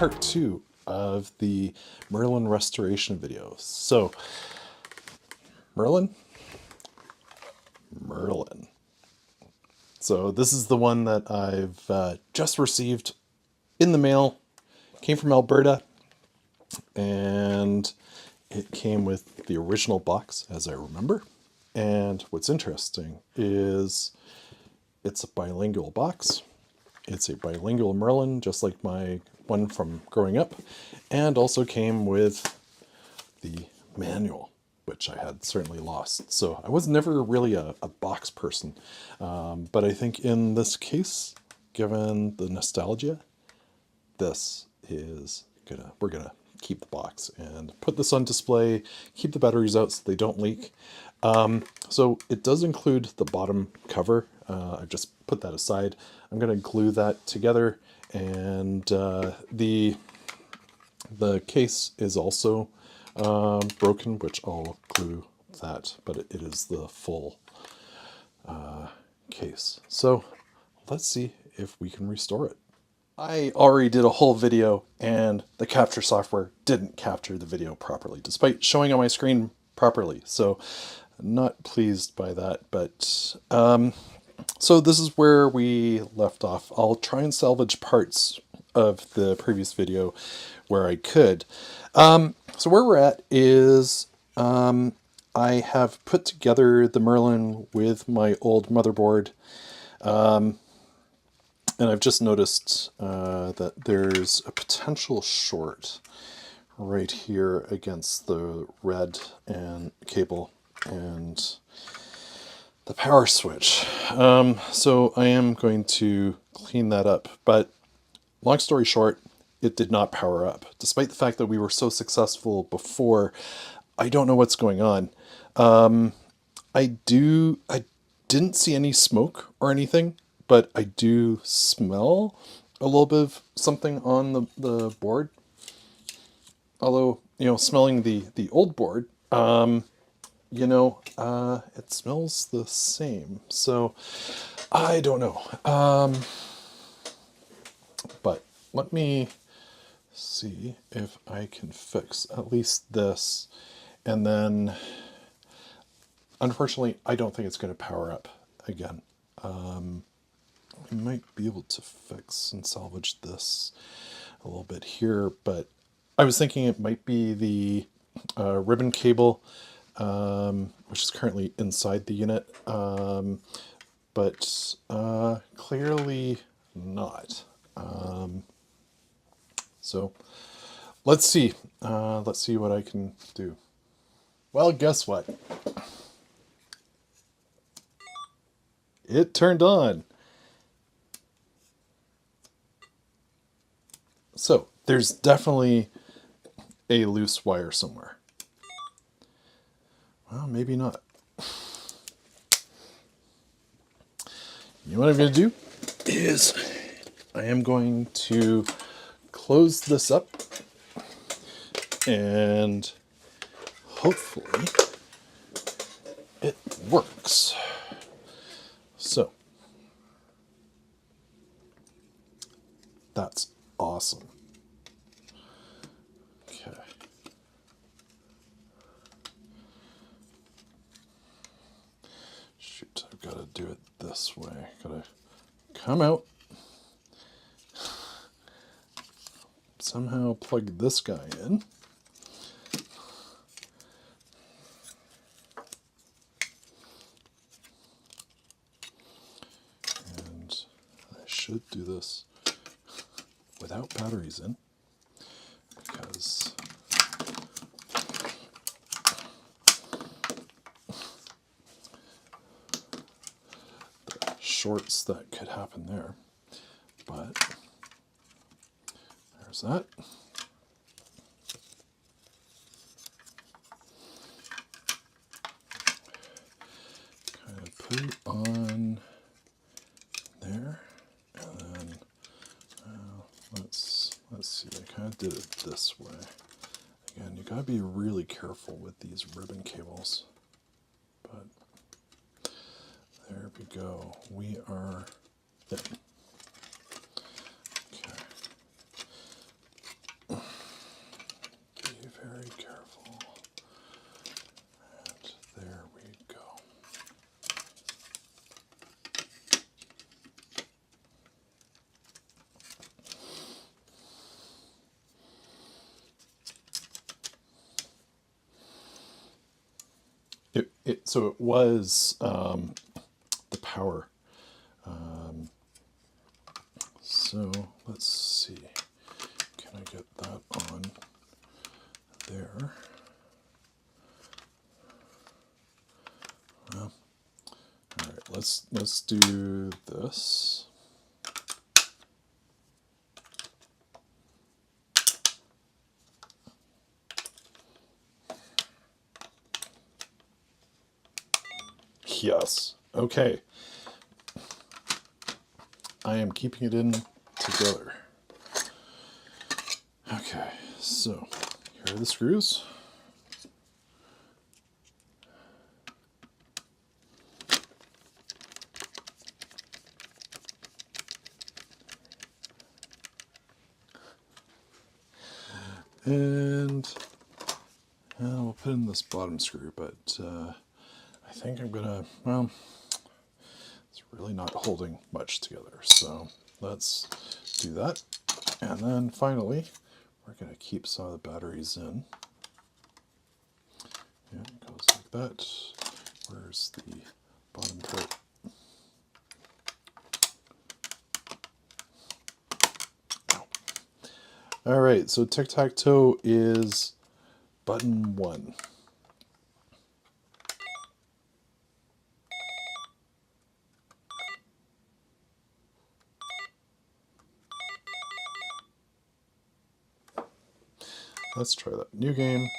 part 2 of the Merlin restoration video. So, Merlin. So this is the one that I've just received in the mail. Came from Alberta, and it came with the original box, as I remember. And what's interesting is it's a bilingual box. It's a bilingual Merlin, just like my one from growing up, and also came with the manual, which I had certainly lost. So I was never really a box person, but I think in this case, given the nostalgia, this is we're gonna keep the box and put this on display, keep the batteries out so they don't leak. So it does include the bottom cover. I've just put that aside. I'm going to glue that together, and the case is also broken, which I'll glue that, but it is the full case. So let's see if we can restore it. I already did a whole video and the capture software didn't capture the video properly, despite showing on my screen properly. So not pleased by that, but so this is where we left off. I'll try and salvage parts of the previous video where I could. So where we're at is I have put together the Merlin with my old motherboard. And I've just noticed that there's a potential short right here against the red and cable and the power switch. So I am going to clean that up. But long story short, it did not power up. Despite the fact that we were so successful before, I don't know what's going on. I didn't see any smoke or anything, but I do smell a little bit of something on the board. Although, smelling the old board, it smells the same. So I don't know. But let me see if I can fix at least this. And then, unfortunately, I don't think it's going to power up again. I might be able to fix and salvage this a little bit here, but I was thinking it might be the ribbon cable, which is currently inside the unit, but clearly not. So let's see what I can do. Well, guess what? It turned on. So there's definitely a loose wire somewhere. Well, maybe not. You know what I'm going to do is I am going to close this up and hopefully it works. So that's awesome. Okay. Shoot, I've got to do it this way. Got to come out, somehow plug this guy in. And I should do this without batteries in, because the shorts that could happen there. But there's that. Kind of put it on there, and then let's see. I kind of did it this way. Again, you gotta be really careful with these ribbon cables. But there we go. We are in. Okay. So it was the power. So let's see. Can I get that on there? Well, all right. Let's do this. Yes. Okay. I am keeping it in together. Okay, so here are the screws. And we'll put in this bottom screw, but I think I'm gonna, well, it's really not holding much together. So let's do that. And then finally, we're gonna keep some of the batteries in. Yeah, it goes like that. Where's the bottom part? All right, so tic-tac-toe is button 1. Let's try that. New game.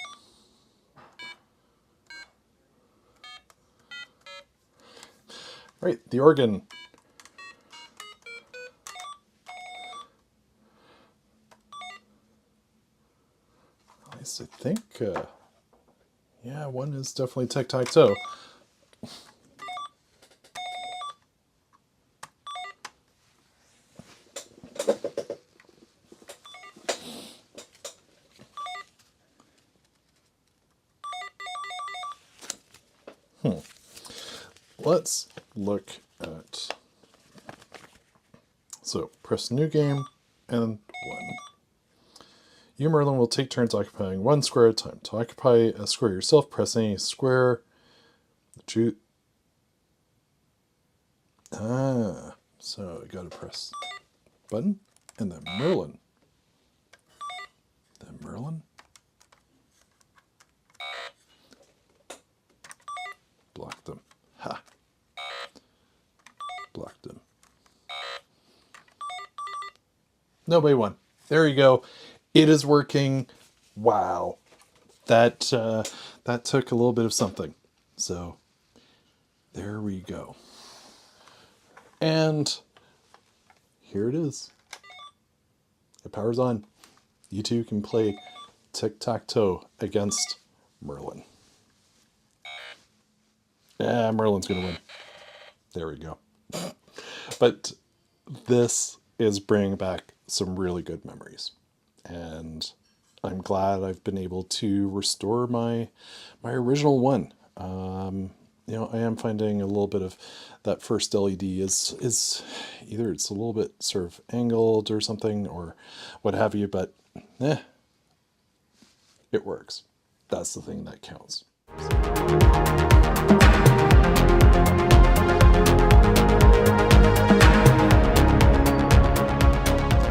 Right, the organ. At least I think, yeah, one is definitely tic-tac-toe. Let's look at, so press new game and 1. You, Merlin, will take turns occupying 1 square at a time. To occupy a square yourself, press any square. So I gotta press button and then Merlin. Then Merlin. Block them. Ha. Blocked them. Nobody won. There you go. It is working. Wow. That that took a little bit of something. So there we go. And here it is. It powers on. You two can play tic-tac-toe against Merlin. Yeah, Merlin's gonna win. There we go. But this is bringing back some really good memories. And I'm glad I've been able to restore my original one. You know, I am finding a little bit of that first LED is either it's a little bit sort of angled or something or what have you, but it works. That's the thing that counts.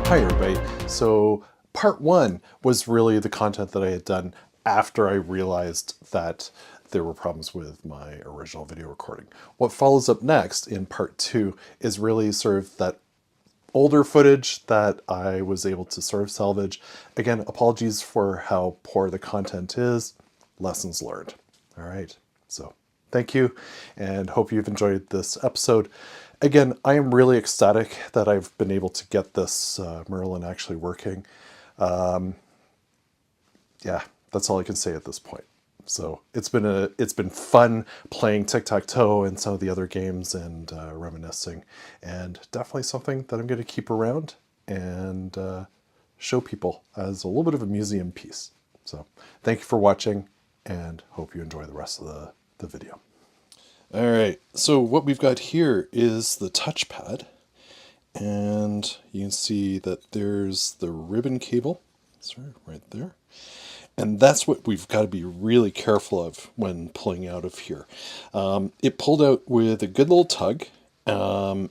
Hi everybody. So part 1 was really the content that I had done after I realized that there were problems with my original video recording. What follows up next in part 2 is really sort of that older footage that I was able to sort of salvage. Again, apologies for how poor the content is. Lessons learned. All right. So thank you and hope you've enjoyed this episode. Again, I am really ecstatic that I've been able to get this Merlin actually working. Yeah, that's all I can say at this point. So it's been fun playing tic-tac-toe and some of the other games and reminiscing, and definitely something that I'm going to keep around and show people as a little bit of a museum piece. So thank you for watching and hope you enjoy the rest of the video. All right, so what we've got here is the touchpad, and you can see that there's the ribbon cable, sorry, right there, And that's what we've got to be really careful of when pulling out of here. It pulled out with a good little tug, and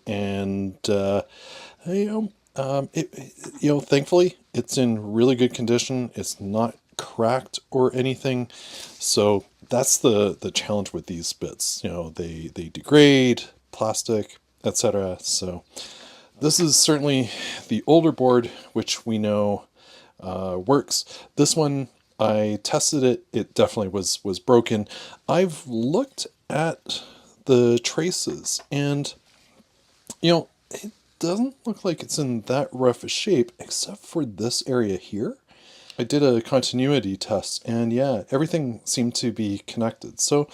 thankfully it's in really good condition. It's not cracked or anything. So that's the challenge with these bits. They degrade, plastic, etc. So this is certainly the older board, which we know works. This one, I tested it. It definitely was broken. I've looked at the traces, and it doesn't look like it's in that rough a shape, except for this area here. I did a continuity test, and yeah, everything seemed to be connected. So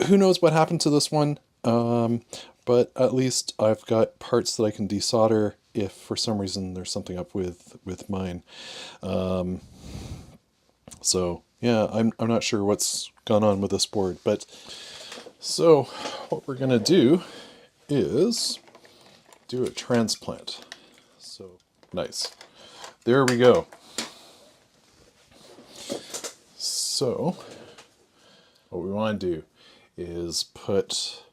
who knows what happened to this one? But at least I've got parts that I can desolder if for some reason there's something up with mine. So yeah, I'm not sure what's gone on with this board, but so what we're gonna do is do a transplant. So nice. There we go. So what we want to do is put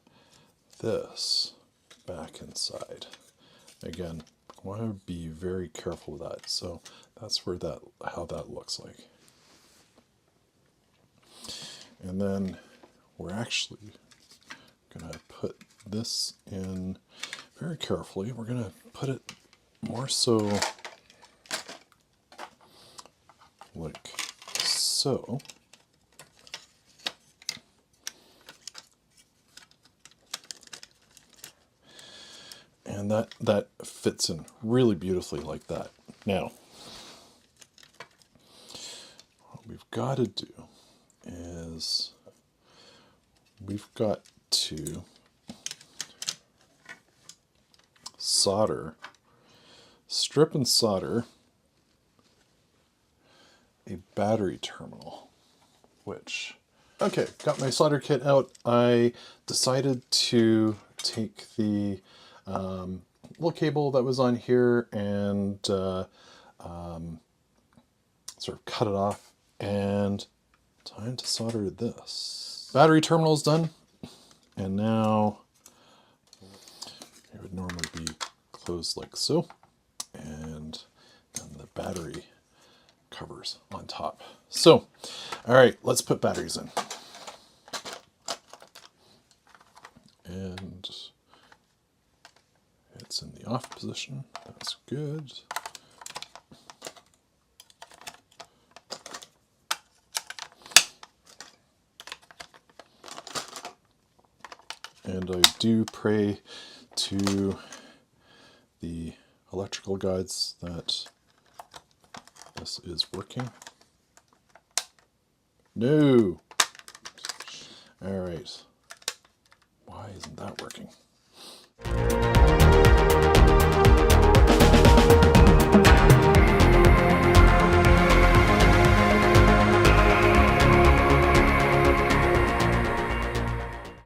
this back inside. Again, I want to be very careful with that. So that's how that looks like. And then we're actually going to put this in very carefully. We're going to put it more so like so. And that fits in really beautifully like that. Now, what we've got to do is we've got to strip and solder a battery terminal, which, okay, got my solder kit out. I decided to take the little cable that was on here and sort of cut it off, and time to solder this. Battery terminal's done, and now it would normally be closed like so, and then the battery covers on top. So, all right, let's put batteries in. And it's in the off position. That's good. And I do pray to the electrical guides that this is working. No! All right. Why isn't that working?